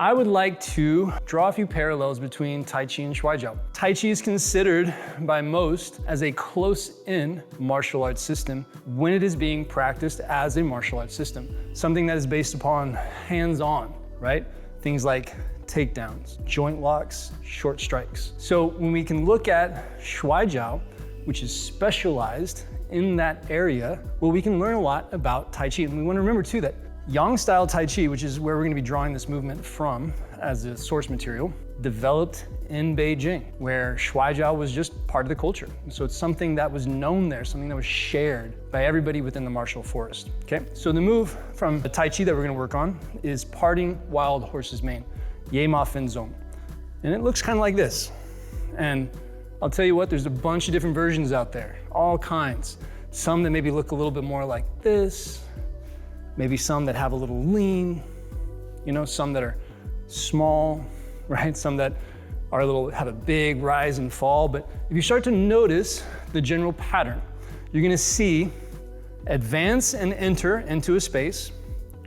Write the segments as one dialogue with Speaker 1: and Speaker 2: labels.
Speaker 1: I would like to draw a few parallels between Tai Chi and Shuai Jiao. Tai Chi is considered by most as a close-in martial arts system when it is being practiced as a martial arts system. Something that is based upon hands-on, right? Things like takedowns, joint locks, short strikes. So when we can look at Shuai Jiao, which is specialized in that area, well, we can learn a lot about Tai Chi. And we want to remember too that Yang style Tai Chi, which is where we're going to be drawing this movement from as a source material, developed in Beijing, where Shuai Jiao was just part of the culture. So it's something that was known there, something that was shared by everybody within the martial forest. Okay, so the move from the Tai Chi that we're going to work on is parting wild horse's mane, Ye Ma Fin Zong. And it looks kind of like this. And I'll tell you what, there's a bunch of different versions out there, all kinds. Some that maybe look a little bit more like this, maybe some that have a little lean, you know, some that are small, right? Some that are have a big rise and fall. But if you start to notice the general pattern, you're gonna see advance and enter into a space,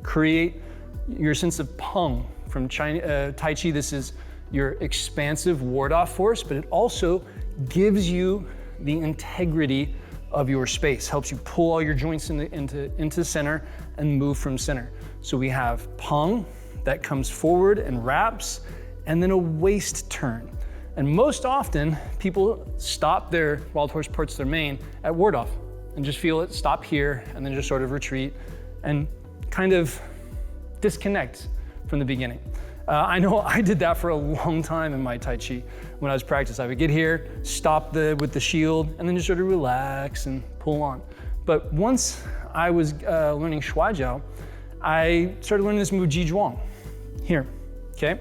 Speaker 1: create your sense of peng from Tai Chi. This is your expansive ward-off force, but it also gives you the integrity of your space, helps you pull all your joints into center and move from center. So we have peng that comes forward and wraps, and then a waist turn. And most often, people stop their wild horse parts their mane at ward off and just feel it stop here and then just sort of retreat and kind of disconnect from the beginning. I know I did that for a long time in my Tai Chi. When I was practicing, I would get here, stop with the shield, and then just sort of relax and pull on. But once I was learning Shuai Jiao, I started learning this move Ji Zhuang here, okay?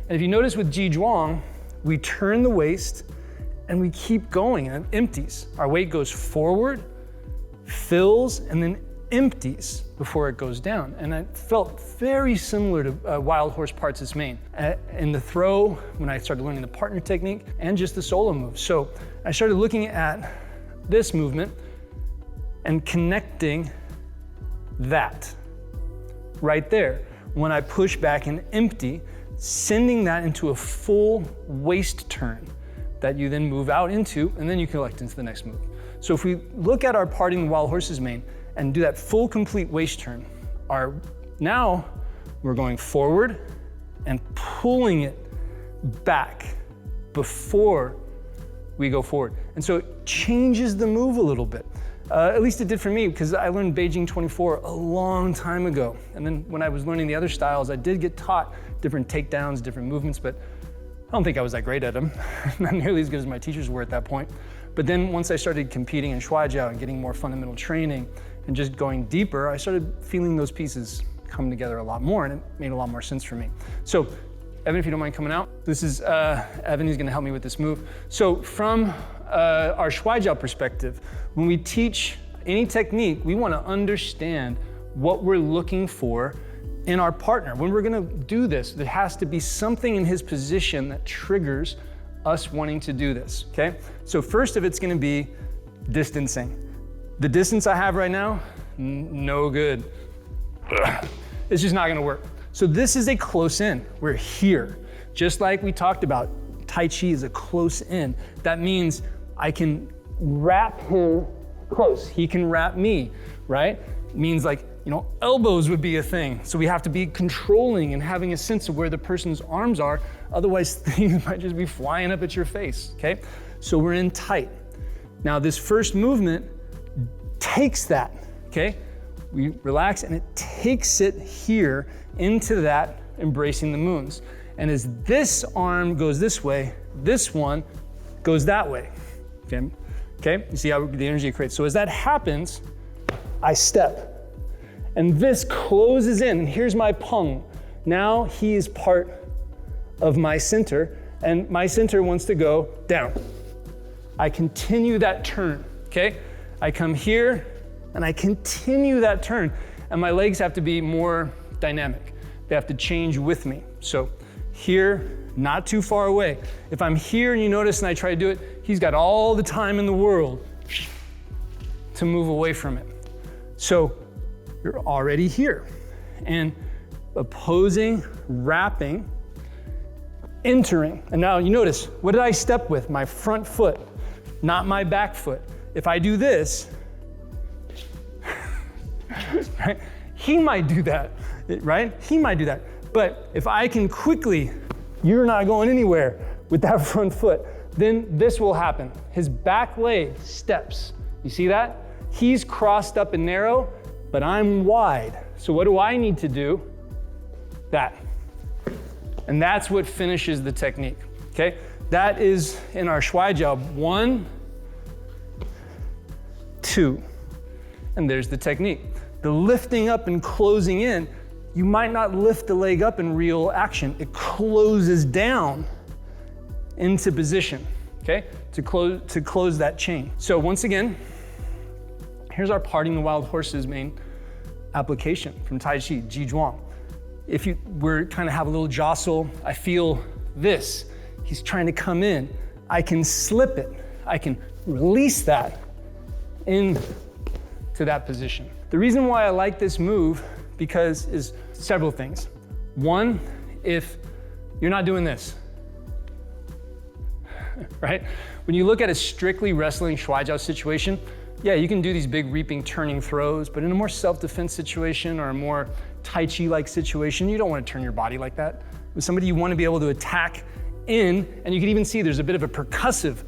Speaker 1: And if you notice with Ji Zhuang, we turn the waist and we keep going and it empties. Our weight goes forward, fills, and then empties before it goes down. And it felt very similar to wild horse parts its mane in the throw, when I started learning the partner technique, and just the solo move. So I started looking at this movement and connecting that right there. When I push back and empty, sending that into a full waist turn that you then move out into, and then you collect into the next move. So if we look at our parting the wild horse's mane and do that full complete waist turn, now we're going forward and pulling it back before we go forward. And so it changes the move a little bit. At least it did for me, because I learned Beijing 24 a long time ago. And then when I was learning the other styles, I did get taught different takedowns, different movements, but I don't think I was that great at them. Not nearly as good as my teachers were at that point. But then once I started competing in Shuai Jiao and getting more fundamental training and just going deeper, I started feeling those pieces come together a lot more, and it made a lot more sense for me. So Evan, if you don't mind coming out, this is Evan, he's gonna help me with this move. So from our Shuai Jiao perspective, when we teach any technique, we wanna understand what we're looking for in our partner. When we're gonna do this, there has to be something in his position that triggers us wanting to do this, okay? So first of it's gonna be distancing. The distance I have right now, no good. It's just not gonna work. So this is a close in. We're here. Just like we talked about, Tai Chi is a close in. That means I can wrap him close. He can wrap me, right? It means like, you know, elbows would be a thing. So we have to be controlling and having a sense of where the person's arms are. Otherwise, things might just be flying up at your face, okay? So we're in tight. Now this first movement takes that, okay? We relax and it takes it here into that embracing the moons. And as this arm goes this way, this one goes that way, okay? Okay, you see how the energy creates. So as that happens, I step. And this closes in, and here's my peng. Now he is part of my center, and my center wants to go down. I continue that turn, okay? I come here, and I continue that turn, and my legs have to be more dynamic. They have to change with me. So here, not too far away. If I'm here and you notice and I try to do it, he's got all the time in the world to move away from it. So you're already here. And opposing, wrapping, entering. And now you notice, what did I step with? My front foot, not my back foot. If I do this, right? He might do that, right? He might do that. But if I can quickly, you're not going anywhere with that front foot, then this will happen. His back leg steps. You see that? He's crossed up and narrow, but I'm wide. So what do I need to do? That. And that's what finishes the technique, okay? That is in our Shuai Jiao. 1, 2, and there's the technique. The lifting up and closing in, you might not lift the leg up in real action. It closes down into position, okay? To close that chain. So once again, here's our parting the wild horses main application from Tai Chi, Ji Zhuang. If we're kind of have a little jostle, I feel this. He's trying to come in. I can slip it. I can release that into that position. The reason why I like this move is several things. One, if you're not doing this, right? When you look at a strictly wrestling Shuai Jiao situation, yeah, you can do these big reaping, turning throws, but in a more self-defense situation or a more Tai Chi-like situation, you don't want to turn your body like that. With somebody you want to be able to attack in, and you can even see there's a bit of a percussive,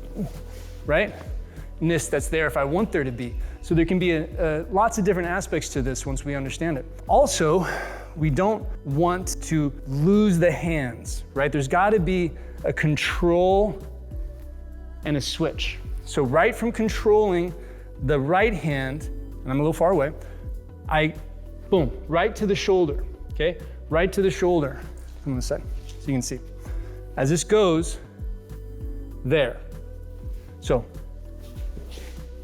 Speaker 1: right-ness that's there if I want there to be. So there can be lots of different aspects to this once we understand it. Also, we don't want to lose the hands, right? There's got to be a control and a switch. So right from controlling the right hand, and I'm a little far away, boom, right to the shoulder, okay? Right to the shoulder. Come on this side, so you can see. As this goes, there. So,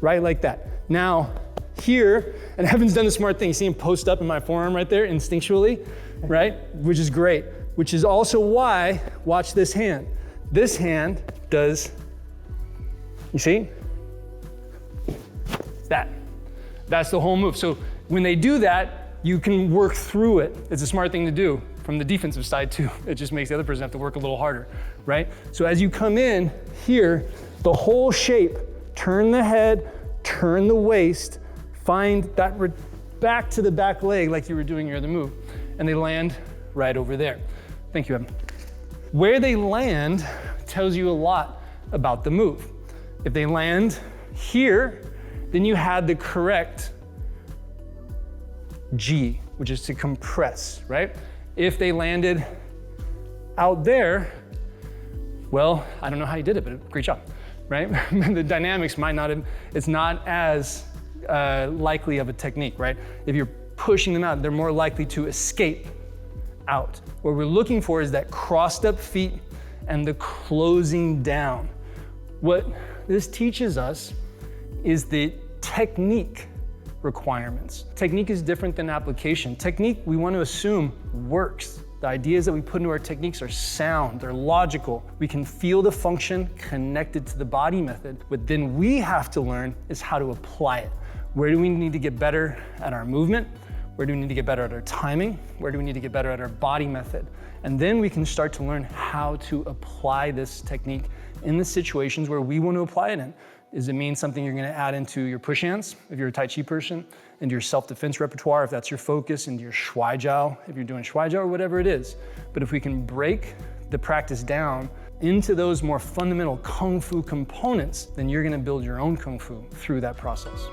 Speaker 1: right like that. Now, here, and Evan's done the smart thing. You see him post up in my forearm right there, instinctually, right? Which is great. Which is also why, watch this hand. This hand does, you see? That. That's the whole move. So when they do that, you can work through it. It's a smart thing to do from the defensive side too. It just makes the other person have to work a little harder, right? So as you come in here, the whole shape, turn the head, turn the waist, find that back to the back leg like you were doing your other move, and they land right over there. Thank you, Evan. Where they land tells you a lot about the move. If they land here, then you had the correct G, which is to compress, right? If they landed out there, well, I don't know how you did it, but great job, right? The dynamics might not have, it's not as likely of a technique, right? If you're pushing them out, they're more likely to escape out. What we're looking for is that crossed up feet and the closing down. What this teaches us is the technique requirements. Technique is different than application. Technique, we want to assume, works. The ideas that we put into our techniques are sound, they're logical. We can feel the function connected to the body method. What then we have to learn is how to apply it. Where do we need to get better at our movement? Where do we need to get better at our timing? Where do we need to get better at our body method? And then we can start to learn how to apply this technique in the situations where we want to apply it in. Does it mean something you're going to add into your push hands, if you're a Tai Chi person, into your self-defense repertoire, if that's your focus, into your Shuai Jiao, if you're doing Shuai Jiao or whatever it is. But if we can break the practice down into those more fundamental Kung Fu components, then you're going to build your own Kung Fu through that process.